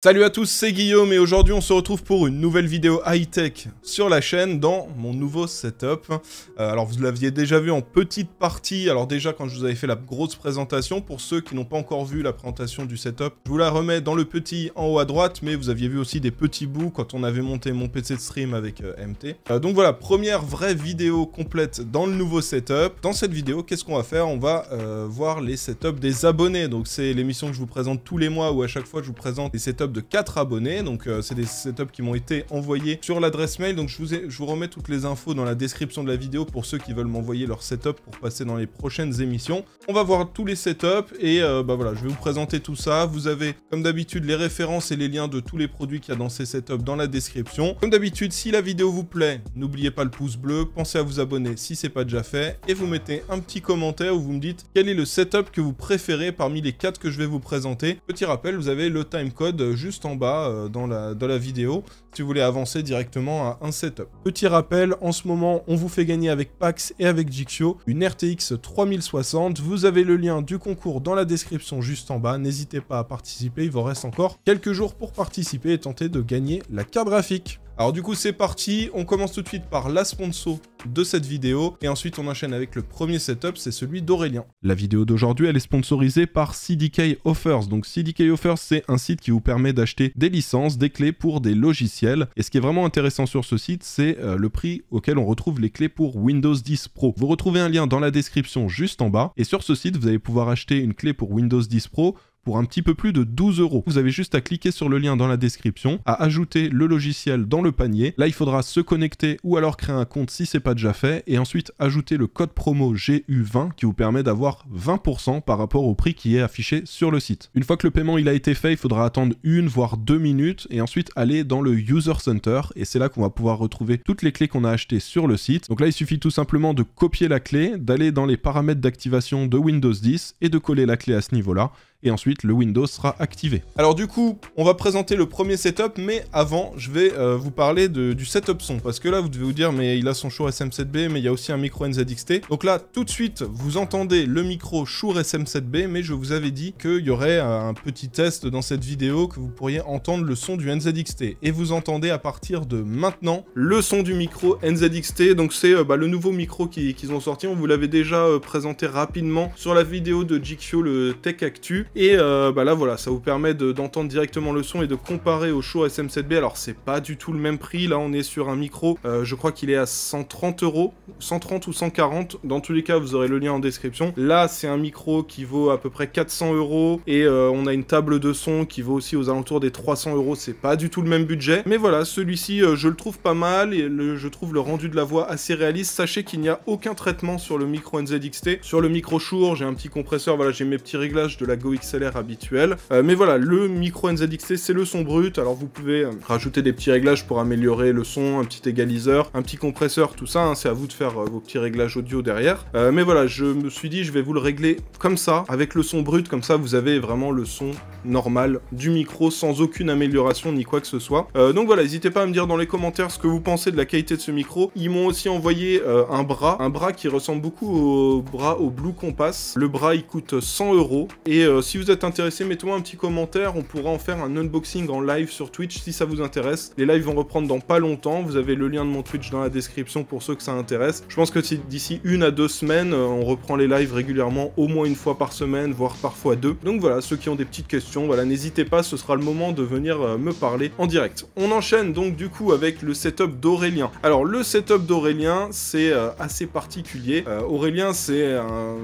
Salut à tous, c'est Guillaume et aujourd'hui on se retrouve pour une nouvelle vidéo high-tech sur la chaîne dans mon nouveau setup. Alors vous l'aviez déjà vu en petite partie, alors déjà quand je vous avais fait la grosse présentation, pour ceux qui n'ont pas encore vu la présentation du setup, je vous la remets dans le petit en haut à droite, mais vous aviez vu aussi des petits bouts quand on avait monté mon PC de stream avec MT. Donc voilà, première vraie vidéo complète dans le nouveau setup. Dans cette vidéo, qu'est-ce qu'on va faire? On va voir les setups des abonnés, donc c'est l'émission que je vous présente tous les mois où à chaque fois je vous présente les setups de 4 abonnés, donc c'est des setups qui m'ont été envoyés sur l'adresse mail, donc je vous remets toutes les infos dans la description de la vidéo pour ceux qui veulent m'envoyer leur setup pour passer dans les prochaines émissions. On va voir tous les setups et bah voilà, je vais vous présenter tout ça. Vous avez comme d'habitude les références et les liens de tous les produits qu'il y a dans ces setups dans la description. Comme d'habitude, si la vidéo vous plaît, n'oubliez pas le pouce bleu, pensez à vous abonner si c'est pas déjà fait et vous mettez un petit commentaire où vous me dites quel est le setup que vous préférez parmi les 4 que je vais vous présenter. Petit rappel, vous avez le timecode juste en bas dans la vidéo si vous voulez avancer directement à un setup. Petit rappel, en ce moment on vous fait gagner avec Pax et avec Jixio une RTX 3060. Vous avez le lien du concours dans la description juste en bas. N'hésitez pas à participer, il vous reste encore quelques jours pour participer et tenter de gagner la carte graphique. Alors du coup c'est parti, on commence tout de suite par la sponsor de cette vidéo et ensuite on enchaîne avec le premier setup, c'est celui d'Aurélien. La vidéo d'aujourd'hui elle est sponsorisée par CDK Offers. Donc CDK Offers c'est un site qui vous permet d'acheter des licences, des clés pour des logiciels et ce qui est vraiment intéressant sur ce site c'est le prix auquel on retrouve les clés pour Windows 10 Pro. Vous retrouvez un lien dans la description juste en bas et sur ce site vous allez pouvoir acheter une clé pour Windows 10 Pro pour un petit peu plus de 12 €. Vous avez juste à cliquer sur le lien dans la description, à ajouter le logiciel dans le panier. Là, il faudra se connecter ou alors créer un compte si c'est pas déjà fait et ensuite ajouter le code promo GU20 qui vous permet d'avoir 20% par rapport au prix qui est affiché sur le site. Une fois que le paiement il a été fait, il faudra attendre 1 voire 2 minutes et ensuite aller dans le User Center et c'est là qu'on va pouvoir retrouver toutes les clés qu'on a achetées sur le site. Donc là, il suffit tout simplement de copier la clé, d'aller dans les paramètres d'activation de Windows 10 et de coller la clé à ce niveau-là. Et ensuite le Windows sera activé. Alors du coup, on va présenter le premier setup, mais avant, je vais vous parler du setup son, parce que là, vous devez vous dire, mais il a son Shure SM7B, mais il y a aussi un micro NZXT. Donc là, tout de suite, vous entendez le micro Shure SM7B, mais je vous avais dit qu'il y aurait un petit test dans cette vidéo, que vous pourriez entendre le son du NZXT. Et vous entendez à partir de maintenant le son du micro NZXT, donc c'est le nouveau micro qu'ils ont sorti, on vous l'avait déjà présenté rapidement sur la vidéo de Jixio, le Tech Actu. Et là voilà, ça vous permet d'entendre directement le son et de comparer au Shure SM7B. Alors c'est pas du tout le même prix, là on est sur un micro, je crois qu'il est à 130 €, 130 ou 140, dans tous les cas vous aurez le lien en description. Là c'est un micro qui vaut à peu près 400 € et on a une table de son qui vaut aussi aux alentours des 300 €, c'est pas du tout le même budget. Mais voilà, celui-ci je le trouve pas mal et je trouve le rendu de la voix assez réaliste. Sachez qu'il n'y a aucun traitement sur le micro NZXT. Sur le micro Shure, j'ai un petit compresseur, voilà, j'ai mes petits réglages de la Go XLR habituel, mais voilà, le micro NZXT c'est le son brut. Alors vous pouvez rajouter des petits réglages pour améliorer le son, un petit égaliseur, un petit compresseur, tout ça, hein, c'est à vous de faire vos petits réglages audio derrière, mais voilà, je me suis dit je vais vous le régler comme ça, avec le son brut, comme ça vous avez vraiment le son normal du micro sans aucune amélioration ni quoi que ce soit. Donc voilà, n'hésitez pas à me dire dans les commentaires ce que vous pensez de la qualité de ce micro. Ils m'ont aussi envoyé un bras qui ressemble beaucoup au bras au Blue Compass. Le bras il coûte 100 € et si vous êtes intéressé, mettez-moi un petit commentaire, on pourra en faire un unboxing en live sur Twitch si ça vous intéresse. Les lives vont reprendre dans pas longtemps, vous avez le lien de mon Twitch dans la description pour ceux que ça intéresse. Je pense que d'ici 1 à 2 semaines, on reprend les lives régulièrement, au moins une fois par semaine, voire parfois 2. Donc voilà, ceux qui ont des petites questions, voilà, n'hésitez pas, ce sera le moment de venir me parler en direct. On enchaîne donc du coup avec le setup d'Aurélien. Alors le setup d'Aurélien, c'est assez particulier. Aurélien, c'est un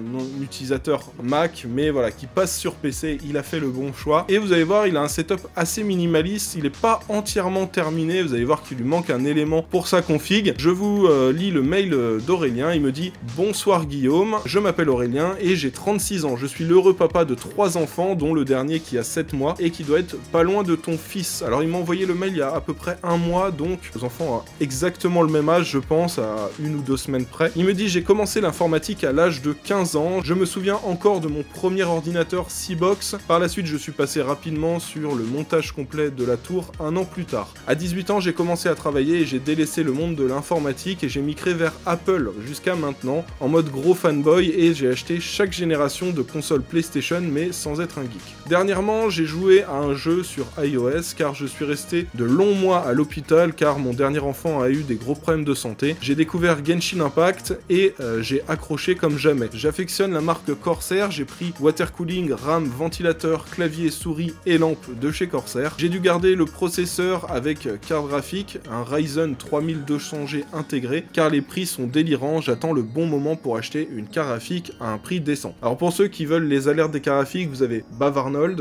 utilisateur Mac, mais voilà, qui passe sur PC, il a fait le bon choix. Et vous allez voir, il a un setup assez minimaliste, il n'est pas entièrement terminé, vous allez voir qu'il lui manque un élément pour sa config. Je vous lis le mail d'Aurélien, il me dit « Bonsoir Guillaume, je m'appelle Aurélien et j'ai 36 ans. Je suis l'heureux papa de 3 enfants, dont le dernier qui a 7 mois et qui doit être pas loin de ton fils. » Alors il m'a envoyé le mail il y a à peu près 1 mois, donc les enfants ont exactement le même âge, je pense, à 1 ou 2 semaines près. Il me dit « J'ai commencé l'informatique à l'âge de 15 ans. Je me souviens encore de mon premier ordinateur PC Box. Par la suite, je suis passé rapidement sur le montage complet de la tour un an plus tard. À 18 ans, j'ai commencé à travailler et j'ai délaissé le monde de l'informatique et j'ai migré vers Apple jusqu'à maintenant, en mode gros fanboy, et j'ai acheté chaque génération de consoles PlayStation mais sans être un geek. Dernièrement, j'ai joué à un jeu sur iOS car je suis resté de longs mois à l'hôpital car mon dernier enfant a eu des gros problèmes de santé. J'ai découvert Genshin Impact et j'ai accroché comme jamais. J'affectionne la marque Corsair, j'ai pris water cooling, RAM, ventilateur, clavier, souris et lampe de chez Corsair. J'ai dû garder le processeur avec carte graphique, un Ryzen 3200G intégré car les prix sont délirants, j'attends le bon moment pour acheter une carte graphique à un prix décent. Alors pour ceux qui veulent les alertes des cartes graphiques, vous avez Bavarnold,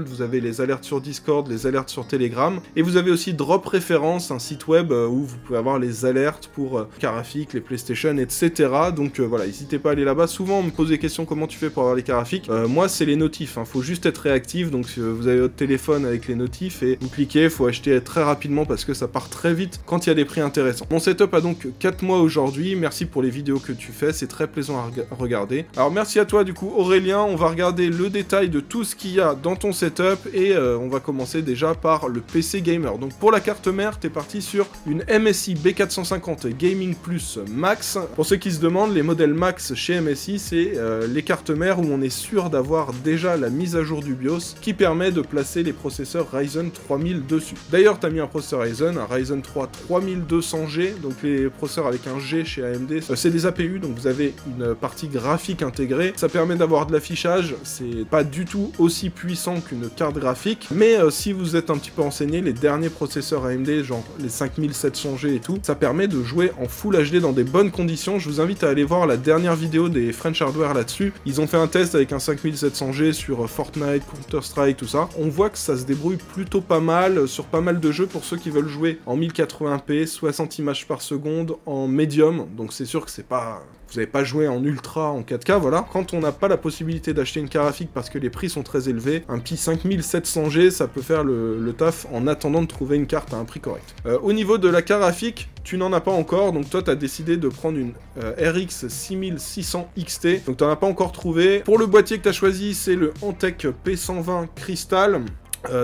vous avez les alertes sur Discord, les alertes sur Telegram, et vous avez aussi Drop Référence, un site web où vous pouvez avoir les alertes pour cartes graphiques, les PlayStation, etc. Donc voilà, n'hésitez pas à aller là-bas. Souvent on me pose des questions, comment tu fais pour avoir les cartes graphiques. Moi c'est les notifs, faut juste être réactif, donc vous avez votre téléphone avec les notifs et vous cliquez, faut acheter très rapidement parce que ça part très vite quand il y a des prix intéressants. Mon setup a donc 4 mois aujourd'hui, merci pour les vidéos que tu fais, c'est très plaisant à regarder. Alors merci à toi du coup Aurélien, on va regarder le détail de tout ce qu'il y a dans ton setup et on va commencer déjà par le PC Gamer. Donc pour la carte mère, t'es parti sur une MSI B450 Gaming Plus Max. Pour ceux qui se demandent, les modèles Max chez MSI, c'est les cartes mères où on est sûr d'avoir déjà la mise à jour du BIOS qui permet de placer les processeurs Ryzen 3000 dessus. D'ailleurs, t'as mis un processeur Ryzen, un Ryzen 3 3200G, donc les processeurs avec un G chez AMD, c'est des APU, donc vous avez une partie graphique intégrée. Ça permet d'avoir de l'affichage, c'est pas du tout aussi puissant qu'une carte graphique, mais si vous êtes un petit peu renseigné, les derniers processeurs AMD, genre les 5700G et tout, ça permet de jouer en Full HD dans des bonnes conditions. Je vous invite à aller voir la dernière vidéo des French Hardware là-dessus. Ils ont fait un test avec un 5700G sur Fortnite, Counter-Strike, tout ça. On voit que ça se débrouille plutôt pas mal sur pas mal de jeux pour ceux qui veulent jouer en 1080p, 60 images par seconde, en médium, donc c'est sûr que c'est pas... Vous n'avez pas joué en ultra, en 4K, voilà. Quand on n'a pas la possibilité d'acheter une carte graphique parce que les prix sont très élevés, un petit 5700G, ça peut faire le taf en attendant de trouver une carte à un prix correct. Au niveau de la carte graphique, tu n'en as pas encore, donc toi tu as décidé de prendre une RX 6600 XT, donc tu n'en as pas encore trouvé. Pour le boîtier que tu as choisi, c'est le Antec P120 Crystal.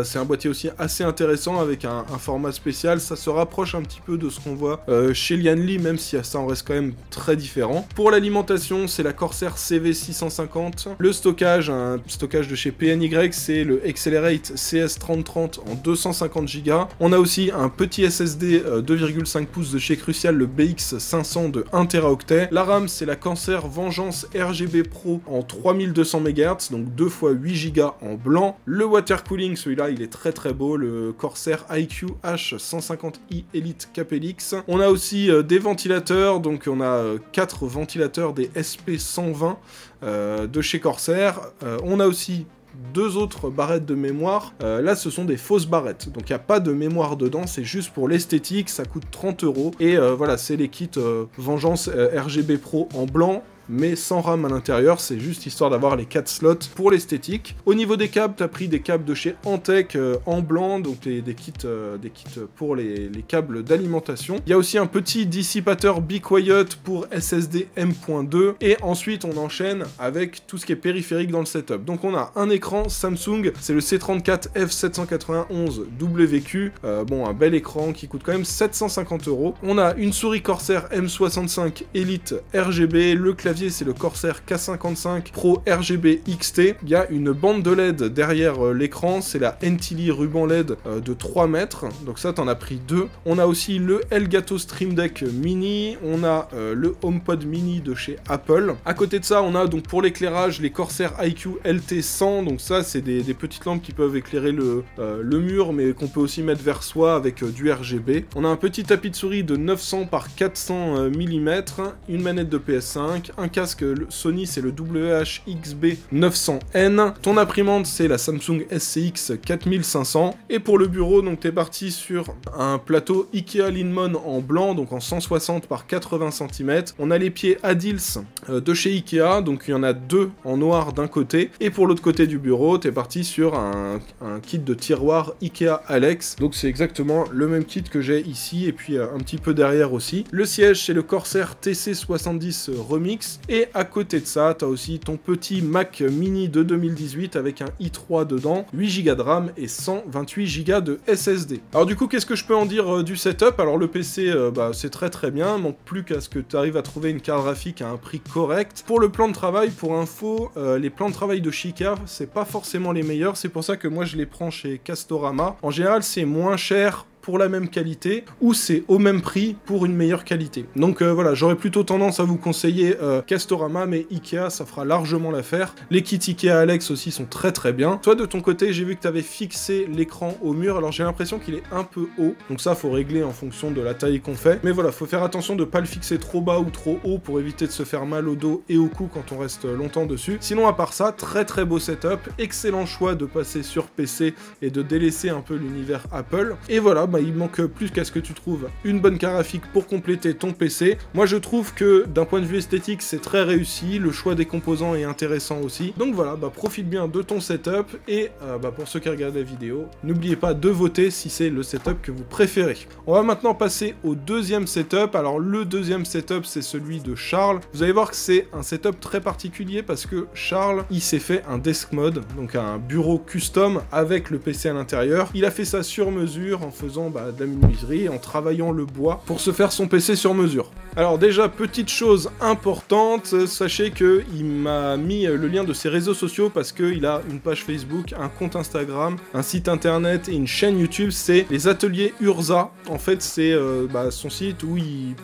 C'est un boîtier aussi assez intéressant avec un format spécial, ça se rapproche un petit peu de ce qu'on voit chez Lianli, même si ça en reste quand même très différent. Pour l'alimentation, c'est la Corsair CV650. Le stockage, un stockage de chez PNY, c'est le Accelerate CS3030 en 250 Go. On a aussi un petit SSD 2,5 pouces de chez Crucial, le BX500 de 1 Teraoctet. La RAM, c'est la Corsair Vengeance RGB Pro en 3200 MHz, donc 2 x 8 Go en blanc. Le water cooling, celui-là, il est très très beau, le Corsair IQ H150i Elite Capelix. On a aussi des ventilateurs, donc on a 4 ventilateurs des SP120 de chez Corsair. On a aussi 2 autres barrettes de mémoire. Là, ce sont des fausses barrettes, donc il n'y a pas de mémoire dedans, c'est juste pour l'esthétique, ça coûte 30 €. Et voilà, c'est les kits Vengeance RGB Pro en blanc, mais sans RAM à l'intérieur, c'est juste histoire d'avoir les 4 slots pour l'esthétique. Au niveau des câbles, tu as pris des câbles de chez Antec en blanc, donc des kits pour les câbles d'alimentation. Il y a aussi un petit dissipateur Be Quiet pour SSD M.2, et ensuite on enchaîne avec tout ce qui est périphérique dans le setup. Donc on a un écran Samsung, c'est le C34 F791 WQ, bon, un bel écran qui coûte quand même 750 €. On a une souris Corsair M65 Elite RGB, le clavier c'est le Corsair K55 Pro RGB XT. Il y a une bande de LED derrière l'écran, c'est la NTLI ruban LED de 3 mètres, donc ça t'en as pris 2. On a aussi le Elgato Stream Deck Mini, on a le HomePod Mini de chez Apple. À côté de ça, on a donc pour l'éclairage les Corsair IQ LT100, donc ça c'est des petites lampes qui peuvent éclairer le mur, mais qu'on peut aussi mettre vers soi avec du RGB. On a un petit tapis de souris de 900 par 400 mm, une manette de PS5, un casque Sony, c'est le WH-XB 900N. Ton imprimante, c'est la Samsung SCX 4500. Et pour le bureau, donc t'es parti sur un plateau Ikea Linmon en blanc, donc en 160 par 80 cm. On a les pieds Adils de chez Ikea, donc il y en a 2 en noir d'un côté. Et pour l'autre côté du bureau, t'es parti sur un kit de tiroir Ikea Alex. Donc c'est exactement le même kit que j'ai ici, et puis un petit peu derrière aussi. Le siège, c'est le Corsair TC70 Remix. Linux. Et à côté de ça, tu as aussi ton petit Mac mini de 2018 avec un i3 dedans, 8 Go de RAM et 128 Go de SSD. Alors du coup, qu'est-ce que je peux en dire du setup? Alors le PC, c'est très bien, manque plus qu'à ce que tu arrives à trouver une carte graphique à un prix correct. Pour le plan de travail, pour info, les plans de travail de Chica, c'est pas forcément les meilleurs, c'est pour ça que moi je les prends chez Castorama. En général, c'est moins cher pour la même qualité, ou c'est au même prix pour une meilleure qualité. Donc voilà, j'aurais plutôt tendance à vous conseiller Castorama, mais Ikea, ça fera largement l'affaire. Les kits Ikea Alex aussi sont très bien. Toi, de ton côté, j'ai vu que tu avais fixé l'écran au mur, alors j'ai l'impression qu'il est un peu haut, donc ça, faut régler en fonction de la taille qu'on fait. Mais voilà, faut faire attention de pas le fixer trop bas ou trop haut pour éviter de se faire mal au dos et au cou quand on reste longtemps dessus. Sinon, à part ça, très beau setup, excellent choix de passer sur PC et de délaisser un peu l'univers Apple. Et voilà, il manque plus qu'à ce que tu trouves une bonne carte graphique pour compléter ton PC. Moi je trouve que d'un point de vue esthétique c'est très réussi, le choix des composants est intéressant aussi. Donc voilà, profite bien de ton setup et pour ceux qui regardent la vidéo, n'oubliez pas de voter si c'est le setup que vous préférez. On va maintenant passer au deuxième setup. Alors le deuxième setup c'est celui de Charles. Vous allez voir que c'est un setup très particulier parce que Charles il s'est fait un desk mode, donc un bureau custom avec le PC à l'intérieur. Il a fait ça sur mesure en faisant de la menuiserie, en travaillant le bois pour se faire son PC sur mesure. Alors déjà, petite chose importante, sachez que il m'a mis le lien de ses réseaux sociaux parce qu'il a une page Facebook, un compte Instagram, un site internet et une chaîne YouTube, c'est les ateliers Urza. En fait, c'est son site où il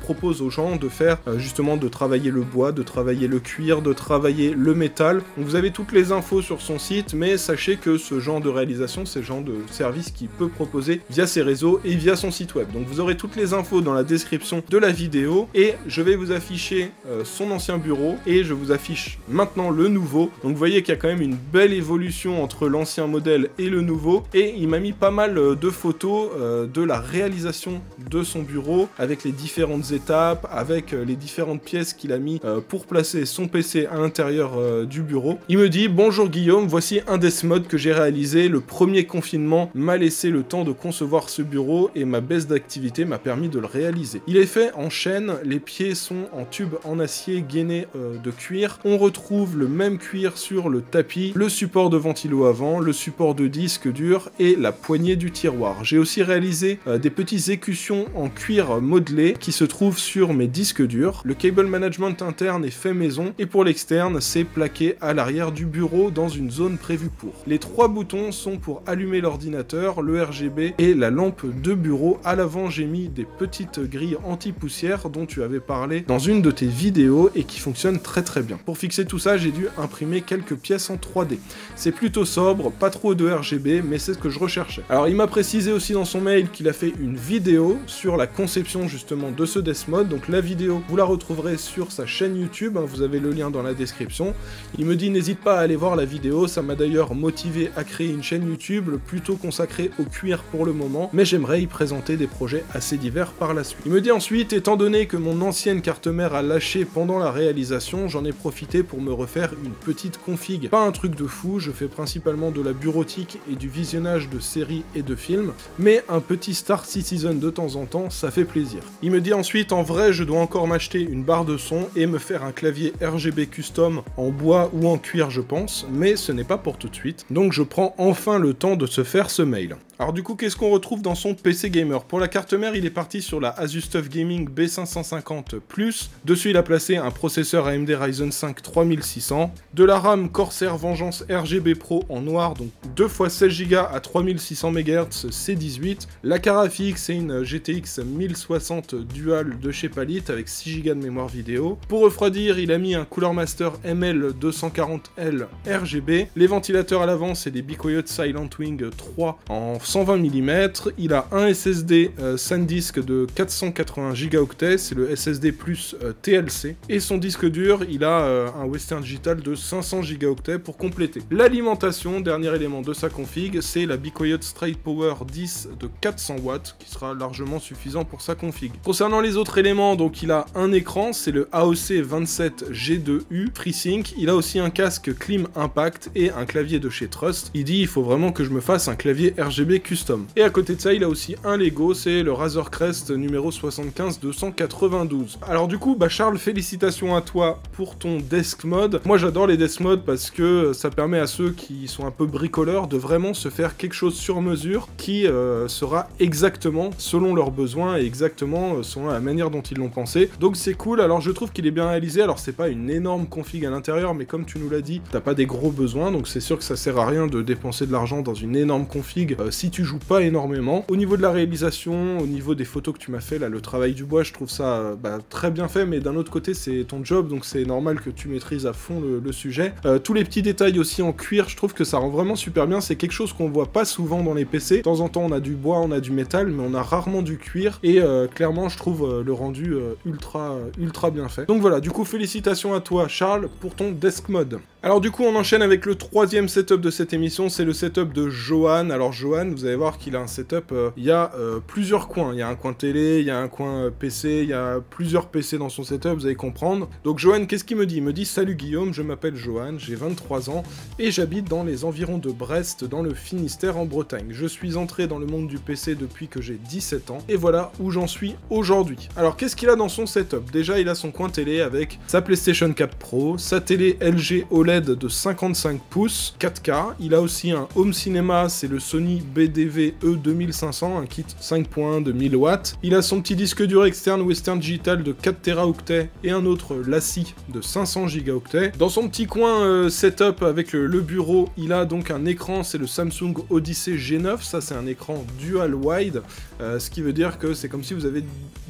propose aux gens de faire justement de travailler le bois, de travailler le cuir, de travailler le métal. Donc vous avez toutes les infos sur son site, mais sachez que ce genre de réalisation, c'est le genre de service qu'il peut proposer via ses réseaux et via son site web. Donc vous aurez toutes les infos dans la description de la vidéo et je vais vous afficher son ancien bureau et je vous affiche maintenant le nouveau. Donc vous voyez qu'il y a quand même une belle évolution entre l'ancien modèle et le nouveau et il m'a mis pas mal de photos de la réalisation de son bureau avec les différentes étapes, avec les différentes pièces qu'il a mis pour placer son PC à l'intérieur du bureau. Il me dit: bonjour Guillaume, voici un desk mode que j'ai réalisé. Le premier confinement m'a laissé le temps de concevoir ce bureau et ma baisse d'activité m'a permis de le réaliser. Il est fait en chaîne, les pieds sont en tube en acier gainé de cuir. On retrouve le même cuir sur le tapis, le support de ventilo avant, le support de disque dur et la poignée du tiroir. J'ai aussi réalisé des petits écussons en cuir modelé qui se trouvent sur mes disques durs. Le cable management interne est fait maison et pour l'externe, c'est plaqué à l'arrière du bureau dans une zone prévue pour. Les 3 boutons sont pour allumer l'ordinateur, le RGB et la lampe de bureau. À l'avant, j'ai mis des petites grilles anti-poussière dont tu avais parlé dans une de tes vidéos et qui fonctionnent très bien. Pour fixer tout ça, j'ai dû imprimer quelques pièces en 3D. C'est plutôt sobre, pas trop de RGB, mais c'est ce que je recherchais. Alors il m'a précisé aussi dans son mail qu'il a fait une vidéo sur la conception justement de ce desk mode. Donc la vidéo, vous la retrouverez sur sa chaîne YouTube, vous avez le lien dans la description. Il me dit n'hésite pas à aller voir la vidéo, ça m'a d'ailleurs motivé à créer une chaîne YouTube plutôt consacrée au cuir pour le moment, mais j'aimerais y présenter des projets assez divers par la suite. Il me dit ensuite, étant donné que mon ancienne carte mère a lâché pendant la réalisation, j'en ai profité pour me refaire une petite config. Pas un truc de fou, je fais principalement de la bureautique et du visionnage de séries et de films, mais un petit Star Citizen de temps en temps, ça fait plaisir. Il me dit ensuite, en vrai, je dois encore m'acheter une barre de son et me faire un clavier RGB custom en bois ou en cuir je pense, mais ce n'est pas pour tout de suite, donc je prends enfin le temps de se faire ce mail. Alors du coup, qu'est-ce qu'on retrouve dans son PC gamer? Pour la carte mère, il est parti sur la Asus TUF Gaming B550+. Dessus, il a placé un processeur AMD Ryzen 5 3600, de la RAM Corsair Vengeance RGB Pro en noir, donc 2 x 16 Go à 3600 MHz C18. La carte graphique, c'est une GTX 1060 Dual de chez Palit avec 6 Go de mémoire vidéo. Pour refroidir, il a mis un Cooler Master ML240L RGB. Les ventilateurs à l'avant, c'est des BeQuiet Silent Wing 3 en 120 mm, il a un SSD SanDisk de 480 Go, c'est le SSD plus TLC, et son disque dur, il a un Western Digital de 500 Go pour compléter. L'alimentation, dernier élément de sa config, c'est la BeQuiet Straight Power 10 de 400 watts, qui sera largement suffisant pour sa config. Concernant les autres éléments, donc il a un écran, c'est le AOC 27G2U FreeSync, il a aussi un casque Clim Impact et un clavier de chez Trust. Il dit, il faut vraiment que je me fasse un clavier RGB custom. RAM. Et à côté de ça, il a aussi un Lego, c'est le Razor Crest numéro 75292. Alors du coup, Charles, félicitations à toi pour ton desk mode. Moi j'adore les desk modes parce que ça permet à ceux qui sont un peu bricoleurs de vraiment se faire quelque chose sur mesure qui sera exactement selon leurs besoins et exactement selon la manière dont ils l'ont pensé. Donc c'est cool. Alors je trouve qu'il est bien réalisé. Alors c'est pas une énorme config à l'intérieur, mais comme tu nous l'as dit, t'as pas des gros besoins, donc c'est sûr que ça sert à rien de dépenser de l'argent dans une énorme config si tu joues pas énormément. Au niveau de la réalisation, au niveau des photos que tu m'as fait là, le travail du bois, je trouve ça très bien fait, mais d'un autre côté c'est ton job, donc c'est normal que tu maîtrises à fond le sujet. Tous les petits détails aussi en cuir, je trouve que ça rend vraiment super bien. C'est quelque chose qu'on voit pas souvent dans les PC. De temps en temps on a du bois, on a du métal, mais on a rarement du cuir, et clairement je trouve le rendu ultra bien fait. Donc voilà, du coup félicitations à toi Charles pour ton desk mode. Alors du coup on enchaîne avec le troisième setup de cette émission, c'est le setup de Johan. Alors Johan, vous allez voir qu'il a un setup, il y a plusieurs coins, il y a un coin télé, il y a un coin PC, il y a plusieurs PC dans son setup, vous allez comprendre. Donc Johan, qu'est-ce qu'il me dit? Il me dit: salut Guillaume, je m'appelle Johan, j'ai 23 ans et j'habite dans les environs de Brest, dans le Finistère en Bretagne. Je suis entré dans le monde du PC depuis que j'ai 17 ans et voilà où j'en suis aujourd'hui. Alors qu'est-ce qu'il a dans son setup? Déjà il a son coin télé avec sa PlayStation 4 Pro, sa télé LG OLED de 55 pouces 4K, il a aussi un home cinéma, c'est le Sony BDV E2500, un kit 5.1 de 1000 watts. Il a son petit disque dur externe Western Digital de 4 Teraoctets et un autre LaCie de 500 Gigaoctets. Dans son petit coin setup avec le bureau, il a donc un écran, c'est le Samsung Odyssey G9, ça c'est un écran dual wide, ce qui veut dire que c'est comme si vous avez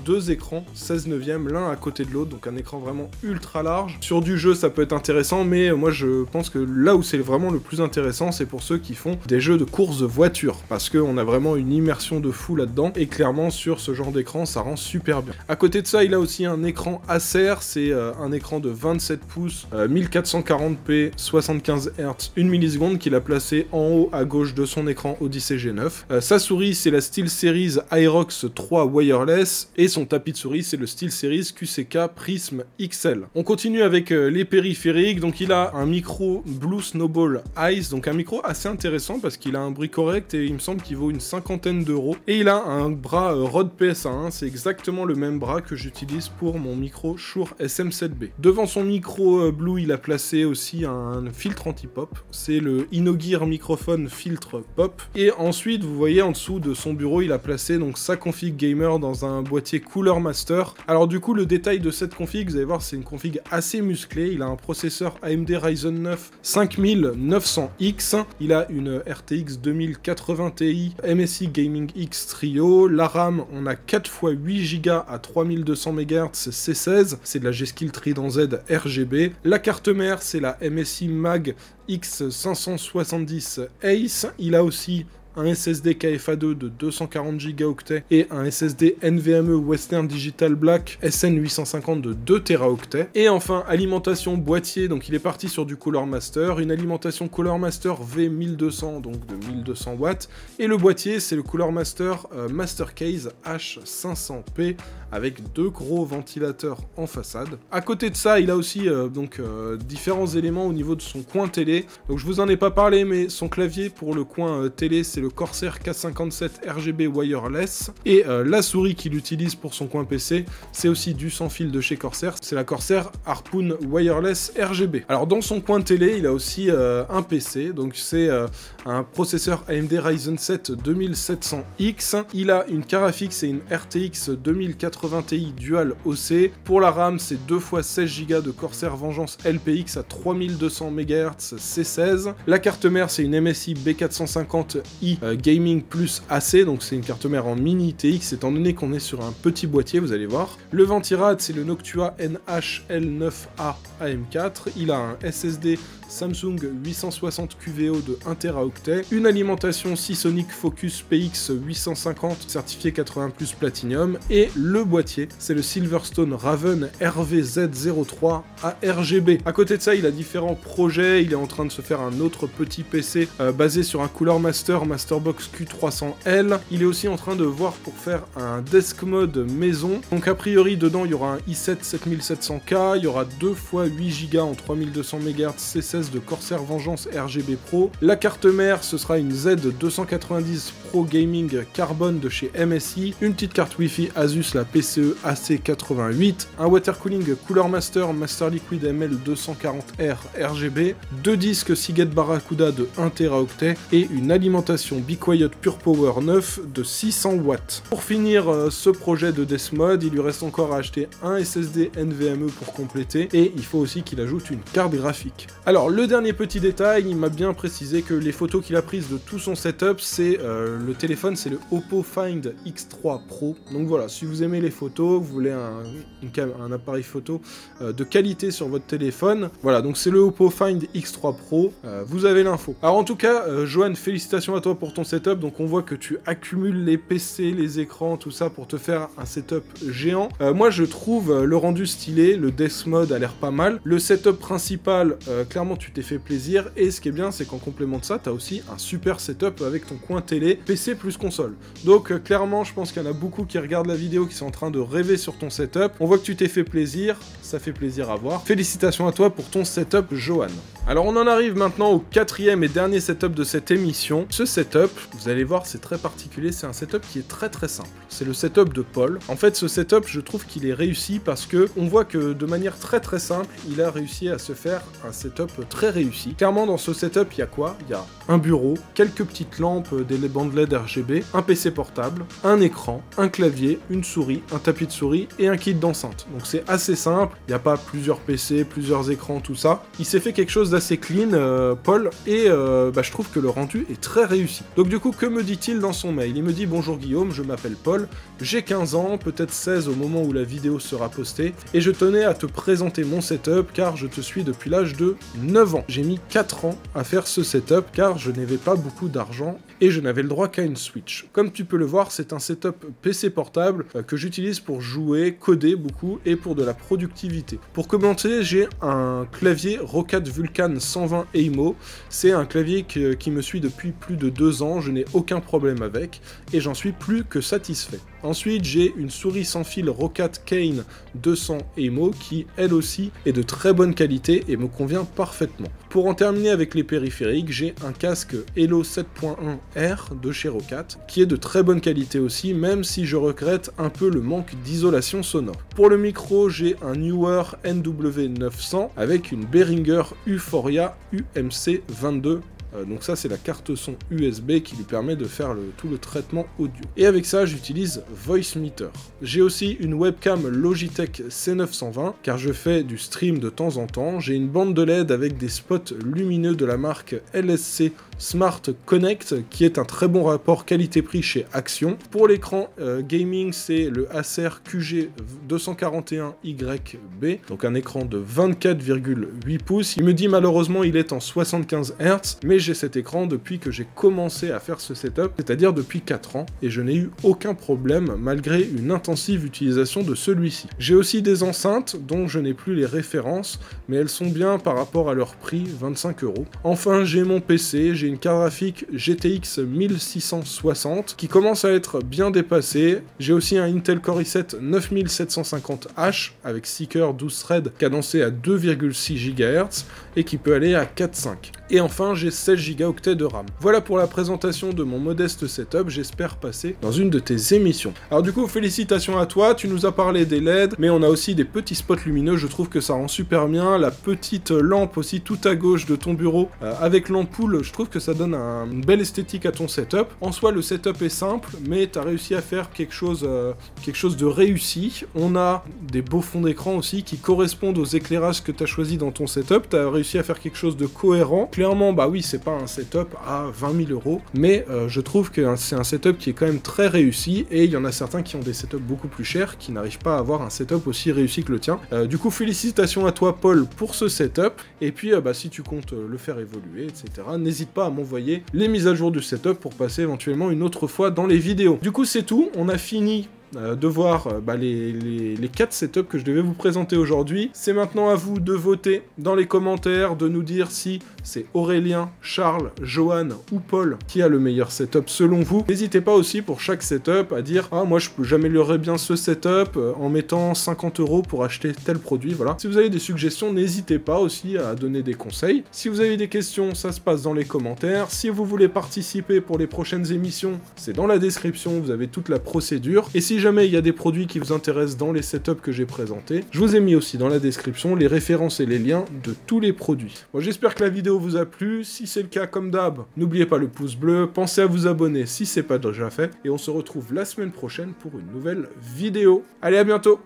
deux écrans 16 neuvième l'un à côté de l'autre, donc un écran vraiment ultra large. Sur du jeu ça peut être intéressant, mais moi je pense que là où c'est vraiment le plus intéressant, c'est pour ceux qui font des jeux de course de voiture, parce qu'on a vraiment une immersion de fou là-dedans, et clairement sur ce genre d'écran ça rend super bien. À côté de ça il a aussi un écran Acer, c'est un écran de 27 pouces, 1440p, 75 Hz, 1 milliseconde qu'il a placé en haut à gauche de son écran Odyssey G9. Sa souris c'est la SteelSeries Aerox 3 wireless, et son tapis de souris c'est le SteelSeries QCK Prism XL. On continue avec les périphériques, donc il a un micro Blue Snowball Ice, donc un micro assez intéressant parce qu'il a un bruit correct et il me semble qu'il vaut une 50aine d'euros. Et il a un bras Rode PSA1, c'est exactement le même bras que j'utilise pour mon micro Shure SM7B. Devant son micro Blue, il a placé aussi un filtre anti-pop, c'est le Inogear Microphone Filtre Pop. Et ensuite, vous voyez en dessous de son bureau, il a placé donc sa config gamer dans un boîtier Cooler Master. Alors du coup, le détail de cette config, vous allez voir, c'est une config assez musclée. Il a un processeur AMD Ryzen 9 5900X, il a une RTX 2080 Ti MSI Gaming X Trio, la RAM, on a 4 x 8 Go à 3200 MHz C16, c'est de la G-Skill Trident Z RGB, la carte mère, c'est la MSI Mag X570 Ace, il a aussi un SSD KFA2 de 240 Gigaoctets et un SSD NVMe Western Digital Black SN850 de 2 Teraoctets. Et enfin, alimentation boîtier, donc il est parti sur du Cooler Master, une alimentation Cooler Master V1200, donc de 1200 watts, et le boîtier, c'est le Cooler Master Master Case H500P, avec deux gros ventilateurs en façade. À côté de ça, il a aussi différents éléments au niveau de son coin télé. Donc je vous en ai pas parlé, mais son clavier pour le coin télé, c'est le Corsair K57 RGB Wireless. Et la souris qu'il utilise pour son coin PC, c'est aussi du sans fil de chez Corsair. C'est la Corsair Harpoon Wireless RGB. Alors dans son coin télé, il a aussi un PC. Donc c'est un processeur AMD Ryzen 7 2700X. Il a une Carafix et une RTX 2080 Ti Dual OC. Pour la RAM, c'est 2 x 16 Go de Corsair Vengeance LPX à 3200 MHz C16. La carte mère, c'est une MSI B450i Gaming Plus AC, donc c'est une carte mère en mini TX, étant donné qu'on est sur un petit boîtier, vous allez voir. Le ventirad, c'est le Noctua NHL9A AM4. Il a un SSD Samsung 860 QVO de 1 Teraoctet, une alimentation Seasonic Focus PX 850 certifié 80+ Platinum, et le boîtier, c'est le Silverstone Raven RVZ03 à RGB. À côté de ça, il a différents projets, il est en train de se faire un autre petit PC basé sur un Cooler Master Masterbox Q300L. Il est aussi en train de voir pour faire un desk mode maison, donc a priori dedans il y aura un i7 7700K, il y aura 2 x 8 Go en 3200 MHz C16 13 de Corsair Vengeance RGB Pro. La carte mère, ce sera une Z290 Pro Gaming Carbone de chez MSI, une petite carte Wi-Fi Asus, la PCE AC88, un water cooling Cooler Master Master Liquid ML240R RGB, deux disques Seagate Barracuda de 1 Teraoctet et une alimentation Be Quiet Pure Power 9 de 600 watts. Pour finir ce projet de Death Mode, il lui reste encore à acheter un SSD NVMe pour compléter et il faut aussi qu'il ajoute une carte graphique. Alors le dernier petit détail, il m'a bien précisé que les photos qu'il a prises de tout son setup, c'est le téléphone, c'est le Oppo Find X3 Pro. Donc voilà, si vous aimez les photos, vous voulez un appareil photo de qualité sur votre téléphone, voilà, donc c'est le Oppo Find X3 Pro, vous avez l'info. Alors en tout cas, Johan, félicitations à toi pour ton setup. Donc on voit que tu accumules les PC, les écrans, tout ça pour te faire un setup géant. Moi je trouve le rendu stylé, le Death Mode a l'air pas mal. Le setup principal, clairement tu t'es fait plaisir, et ce qui est bien c'est qu'en complément de ça, t'as aussi un super setup avec ton coin télé, PC plus console. Donc clairement je pense qu'il y en a beaucoup qui regardent la vidéo qui sont en train de rêver sur ton setup. On voit que tu t'es fait plaisir, ça fait plaisir à voir. Félicitations à toi pour ton setup, Johan. Alors on en arrive maintenant au quatrième et dernier setup de cette émission. Ce setup, vous allez voir, c'est très particulier, c'est un setup qui est très simple. C'est le setup de Paul. En fait, ce setup, je trouve qu'il est réussi parce que on voit que de manière très simple, il a réussi à se faire un setup très réussi. Clairement, dans ce setup, il y a quoi? Il y a un bureau, quelques petites lampes, des bandes LED RGB, un PC portable, un écran, un clavier, une souris, un tapis de souris et un kit d'enceinte. Donc c'est assez simple, il n'y a pas plusieurs PC, plusieurs écrans, tout ça. Il s'est fait quelque chose d'assez clean, Paul, et je trouve que le rendu est très réussi. Donc du coup, que me dit-il dans son mail? Il me dit: bonjour Guillaume, je m'appelle Paul, j'ai 15 ans, peut-être 16 au moment où la vidéo sera postée, et je tenais à te présenter mon setup car je te suis depuis l'âge de 9 ans. J'ai mis 4 ans à faire ce setup car je n'avais pas beaucoup d'argent et je n'avais le droit qu'à une Switch. Comme tu peux le voir, c'est un setup PC portable que j'utilise pour jouer, coder beaucoup et pour de la productivité. Pour commencer, j'ai un clavier Roccat Vulcan 120 EIMO. C'est un clavier qui me suit depuis plus de 2 ans, je n'ai aucun problème avec et j'en suis plus que satisfait. Ensuite, j'ai une souris sans fil Roccat Kane 200 EIMO qui, elle aussi, est de très bonne qualité et me convient parfaitement. Pour en terminer avec les périphériques, j'ai un casque Hello 7.1R de chez Roccat qui est de très bonne qualité aussi, même si je regrette un peu le manque d'isolation sonore. Pour le micro, j'ai un Neewer NW900 avec une Behringer Euphoria UMC 22. Donc ça, c'est la carte son USB qui lui permet de faire tout le traitement audio. Et avec ça, j'utilise Voicemeeter. J'ai aussi une webcam Logitech C920 car je fais du stream de temps en temps. J'ai une bande de LED avec des spots lumineux de la marque LSC Smart Connect qui est un très bon rapport qualité-prix chez Action. Pour l'écran gaming, c'est le Acer QG241YB, donc un écran de 24,8 pouces. Il me dit malheureusement il est en 75 Hz, mais j'ai cet écran depuis que j'ai commencé à faire ce setup, c'est-à-dire depuis 4 ans, et je n'ai eu aucun problème malgré une intensive utilisation de celui-ci. J'ai aussi des enceintes dont je n'ai plus les références, mais elles sont bien par rapport à leur prix, 25 €. Enfin, j'ai mon PC, j'ai une carte graphique GTX 1660 qui commence à être bien dépassée. J'ai aussi un Intel Core i7 9750H avec 6 cœurs 12 threads cadencé à 2,6 GHz et qui peut aller à 4.5. Et enfin, j'ai 16 Go de RAM. Voilà pour la présentation de mon modeste setup, j'espère passer dans une de tes émissions. Alors du coup, félicitations à toi, tu nous as parlé des LED, mais on a aussi des petits spots lumineux, je trouve que ça rend super bien. La petite lampe aussi tout à gauche de ton bureau, avec l'ampoule, je trouve que ça donne une belle esthétique à ton setup. En soi, le setup est simple, mais tu as réussi à faire quelque chose de réussi. On a des beaux fonds d'écran aussi qui correspondent aux éclairages que tu as choisis dans ton setup. Tu as réussi à faire quelque chose de cohérent. Clairement, bah oui, c'est pas un setup à 20 000 €, mais je trouve que c'est un setup qui est quand même très réussi, et il y en a certains qui ont des setups beaucoup plus chers, qui n'arrivent pas à avoir un setup aussi réussi que le tien. Du coup, félicitations à toi, Paul, pour ce setup, et puis si tu comptes le faire évoluer, etc., n'hésite pas à m'envoyer les mises à jour du setup pour passer éventuellement une autre fois dans les vidéos. Du coup, c'est tout, on a fini de voir les 4 setups que je devais vous présenter aujourd'hui. C'est maintenant à vous de voter dans les commentaires, de nous dire si c'est Aurélien, Charles, Johan ou Paul qui a le meilleur setup selon vous. N'hésitez pas aussi pour chaque setup à dire « Ah, moi j'améliorerais bien ce setup en mettant 50 € pour acheter tel produit. » Voilà. Si vous avez des suggestions, n'hésitez pas aussi à donner des conseils. Si vous avez des questions, ça se passe dans les commentaires. Si vous voulez participer pour les prochaines émissions, c'est dans la description, vous avez toute la procédure. Et si jamais il y a des produits qui vous intéressent dans les setups que j'ai présentés, je vous ai mis aussi dans la description les références et les liens de tous les produits. Bon, j'espère que la vidéo vous a plu. Si c'est le cas, comme d'hab, n'oubliez pas le pouce bleu, pensez à vous abonner si c'est pas déjà fait, et on se retrouve la semaine prochaine pour une nouvelle vidéo. Allez, à bientôt!